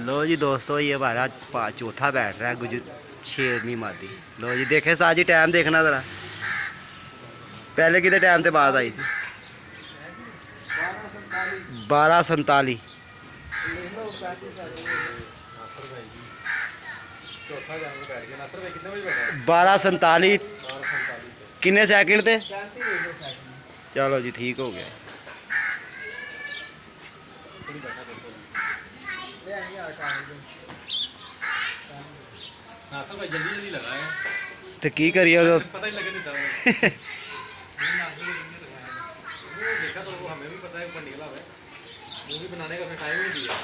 लो जी दोस्तों, ये हमारा चौथा बैठ रहा है शेरनी मादी। लो जी देखे साथ जी, टाइम देखना ज़रा, पहले कितने टाइम से बाद आई सी? 12:47। 12:47 किन्ने सैकेंड थे? चलो जी ठीक हो गया। तो की करिए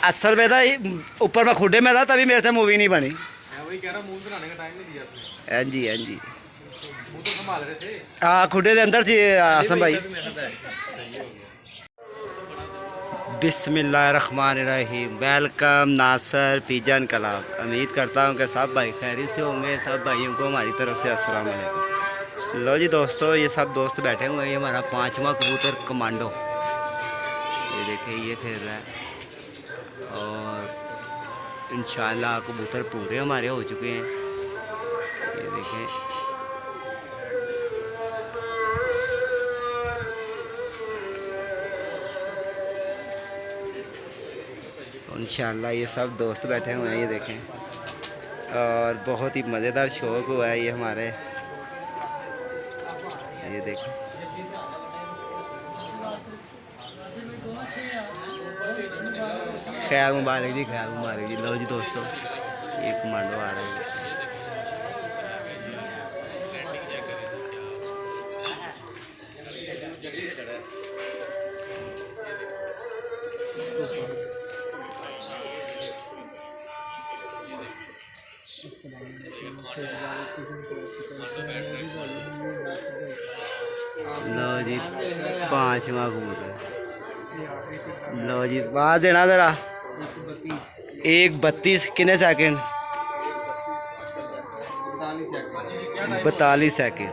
असल में था ऊपर मैं खुडे में था, तभी मेरे से मूवी नहीं बनी। वही कह रहा, मूवी बनाने का टाइम नहीं दिया उसने। हाँ जी हाँ जी, वो तो संभाल रहे थे। हाँ खुडे के अंदर थी आसम भाई। बिस्मिल्लाहिर्रहमानिर्रहीम। वेलकम नासर पिजन क्लब। उम्मीद करता हूँ कि सब भाई खैरियत से होंगे। सब भाइयों को हमारी तरफ से अस्सलाम वालेकुम। लो जी दोस्तों, ये सब दोस्त बैठे हुए हैं। ये हमारा 5वां कबूतर कमांडो, ये देखिए ये खेल रहा है। और इंशाल्लाह कबूतर पूरे हमारे हो चुके हैं, ये देखें। इंशाल्लाह ये सब दोस्त बैठे हुए हैं, ये देखें। और बहुत ही मज़ेदार शौक़ हुआ है ये हमारे, ये देखें। खैर मुबारक जी, खैर मुबारक जी। लो जी दोस्तों, ये कमांडो आ रहा है। लो जी 5वां कबूतर। लो जी आवाज देना ज़रा। 1:32 कितने सेकंड? 42 सेकंड।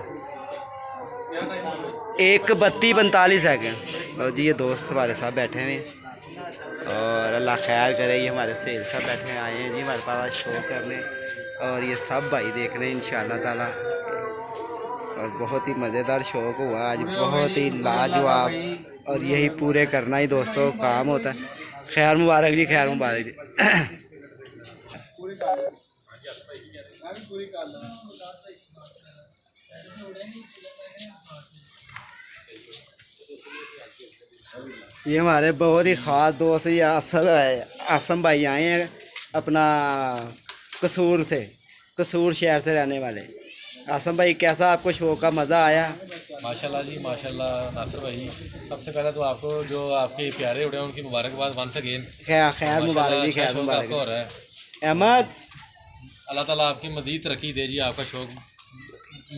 1:32 45 सेकंड। लो जी ये दोस्त हमारे साथ बैठे हुए हैं और अल्लाह खैर करे। ये हमारे सेल सब बैठे आए हैं जी हमारे पास शो करने, और ये सब भाई देख रहे हैं इंशाल्लाह ताला। और बहुत ही मज़ेदार शौक़ हुआ आज, बहुत ही लाजवाब। और यही पूरे करना ही दोस्तों काम होता है। खैर मुबारक जी, खैर मुबारक जी। ये हमारे बहुत ही ख़ास दोस्त ये आसम भाई आए हैं अपना कसूर से, कसूर शहर से रहने वाले। आसम भाई कैसा आपको शो का मज़ा आया? माशाल्लाह जी माशाल्लाह नासिर भाई, सबसे पहले तो आपको जो आपके प्यारे उड़े उनकी मुबारकबाद वंस अगेन। खैर मुबारक जी, खैर मुबारक हो रहा है। अहमद अल्लाह ताला आपकी मज़ीद तरक्की दे जी, आपका शौक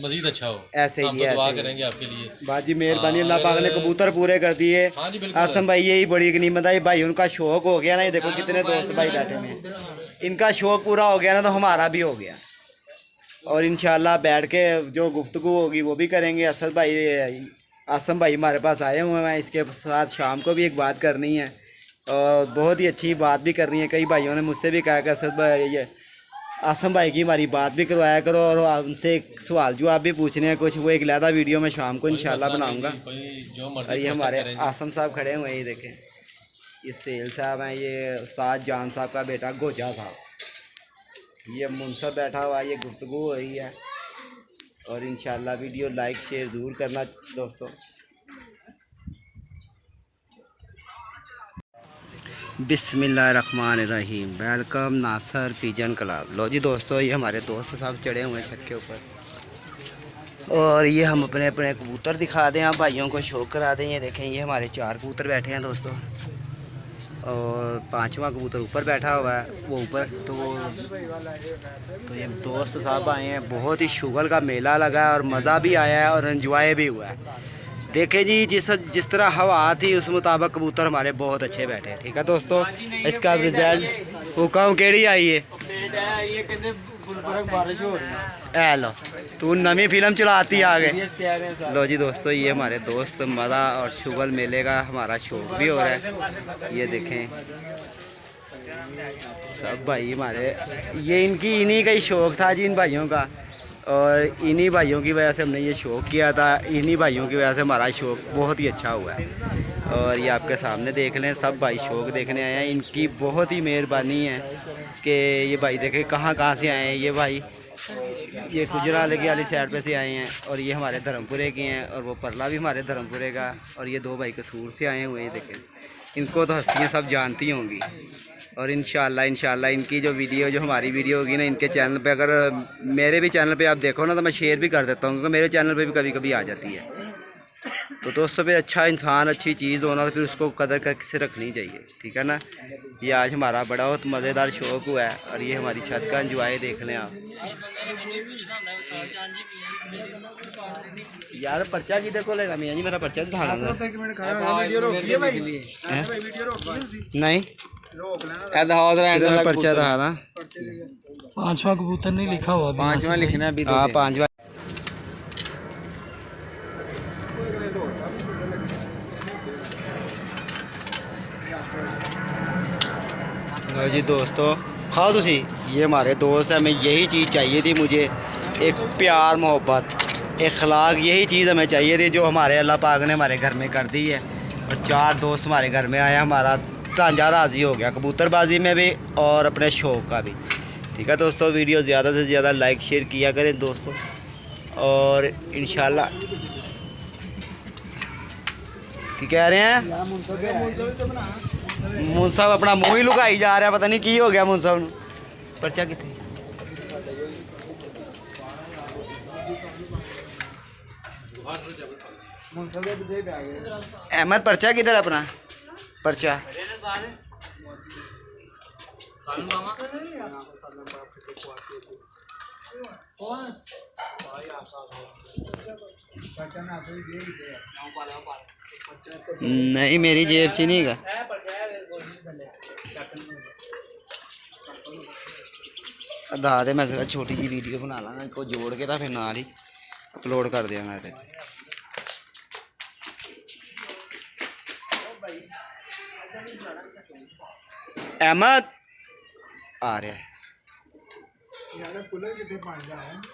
मज़ीद अच्छा हो। ऐसे ही हम तो दुआ ऐसे करेंगे आपके लिए। बाजी मेहरबानी, अल्लाह पाक ने कबूतर पूरे कर दिए। हाँ जी बिल्कुल। आसम भाई यही बड़ी गनीमत है भाई, उनका शौक हो गया ना। ये देखो कितने दोस्त भाई बैठे हैं, इनका शौक पूरा हो गया ना तो हमारा भी हो गया। और इंशाल्लाह बैठ के जो गुफ्तगू होगी वो भी करेंगे। असद भाई आसम भाई हमारे पास आए हुए हैं, इसके साथ शाम को भी एक बात करनी है और बहुत ही अच्छी बात भी करनी है। कई भाइयों ने मुझसे भी कहा कि असद भाई ये आसम भाई की हमारी बात भी करवाया करो, और उनसे एक सवाल जवाब भी पूछने हैं कुछ। वो एक लहदा वीडियो में शाम को इंशाल्लाह बनाऊँगा। और ये हमारे आसम साहब खड़े हुए हैं, ये देखें। ये सेल साहब हैं, ये उस्ताद जान साहब का बेटा गोजा साहब। ये मुनसब बैठा हुआ है, ये गुफ्तगू हो रही है। और इंशाल्लाह वीडियो लाइक शेयर ज़रूर करना दोस्तों। बिस्मिल्लाहिर्रहमानिर्रहीम। वेलकम नासर पिजन क्लब। लो जी दोस्तों, ये हमारे दोस्त साहब चढ़े हुए हैं छत के ऊपर, और ये हम अपने अपने कबूतर दिखा दें, आप भाइयों को शो करा दें। ये देखें, ये हमारे 4 कबूतर बैठे हैं दोस्तों, और 5वां कबूतर ऊपर बैठा हुआ है, वो ऊपर। तो ये दोस्त साहब आए हैं, बहुत ही शुगर का मेला लगा है और मज़ा भी आया है और एंजॉय भी हुआ है। देखें जी, जिस तरह हवा थी उस मुताबिक कबूतर हमारे बहुत अच्छे बैठे हैं। ठीक है दोस्तों, इसका रिजल्ट हुक्म केड़ी आई है। ए लो तू नवी फिल्म चलाती आ गए। लो जी दोस्तों, ये हमारे दोस्त मज़ा और शुगर मेले का हमारा शौक भी हो रहा है, ये देखें। सब भाई हमारे, ये इन्हीं का ही शौक़ था जी, इन भाइयों का, और इन्हीं भाइयों की वजह से हमने ये शौक़ किया था। इन्हीं भाइयों की वजह से हमारा शौक़ बहुत ही अच्छा हुआ है। और ये आपके सामने देख लें, सब भाई शौक़ देखने आए हैं। इनकी बहुत ही मेहरबानी है कि ये भाई देखें कहाँ कहाँ से आए हैं। ये भाई ये गुजराले की वाली साइड पे से आए हैं, और ये हमारे धर्मपुरे के हैं, और वो परला भी हमारे धर्मपुरे का, और ये दो भाई कसूर से आए हुए हैं। देखें, इनको तो हस्तियाँ सब जानती होंगी। और इंशाल्लाह इनकी जो वीडियो, जो हमारी वीडियो होगी ना इनके चैनल पे, अगर मेरे भी चैनल पे आप देखो ना तो मैं शेयर भी कर देता हूँ, क्योंकि मेरे चैनल पे भी कभी कभी आ जाती है। तो दोस्तों, फिर अच्छा इंसान, अच्छी चीज़ होना तो फिर उसको कदर करके से रखनी चाहिए, ठीक है ना। ये आज हमारा बड़ा बहुत मज़ेदार शौक़ हुआ है, और ये हमारी छत का एंजॉय देख लें आप। यार पर्चा की देखो लेगा मियाँ जी, मेरा पर्चा दिखाना नहीं, पर्चा दिखाना। 5वां कबूतर नहीं लिखा हुआ, 5वां लिखना है। हाँ 5वां। जी दोस्तों, खाओ तुसी। ये हमारे दोस्त हैं, हमें यही चीज़ चाहिए थी, मुझे एक प्यार मोहब्बत अखलाक, यही चीज़ हमें चाहिए थी, जो हमारे अल्लाह पाक ने हमारे घर में कर दी है। और 4 दोस्त हमारे घर में आए, हमारा झांझा राज़ी हो गया, कबूतरबाजी में भी और अपने शौक़ का भी। ठीक है दोस्तों, वीडियो ज़्यादा से ज़्यादा लाइक शेयर किया करें दोस्तों, और इंशाल्लाह क्या कह रहे हैं, मुन साहब अपना मुँह ही लुकाई जा रहा है, पता नहीं की हो गया मुन साहब नूं। पर्चा कितने अहमद, पर्चा किधर अपना पर्चा? नहीं, मेरी जेब च नहीं है। आधार मैं जरा छोटी जी वीडियो बना लाँगा, इनको जोड़ के तो फिर नाल ही अपलोड कर देंगे। अहमद आ रहा है,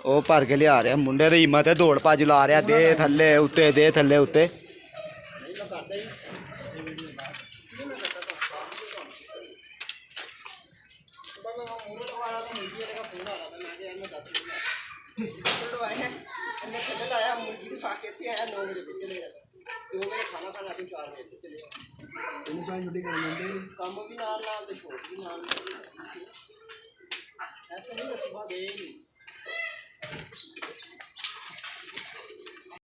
ਉਹ ਭਰ ਕੇ ਲਿਆ ਰਿਹਾ ਮੁੰਡੇ ਦੀ ਹਿੰਮਤ ਹੈ, ਦੌੜ ਭੱਜ ਲਾ ਰਿਹਾ, ਦੇ ਥੱਲੇ ਉੱਤੇ, ਦੇ ਥੱਲੇ ਉੱਤੇ। ऐसे नहीं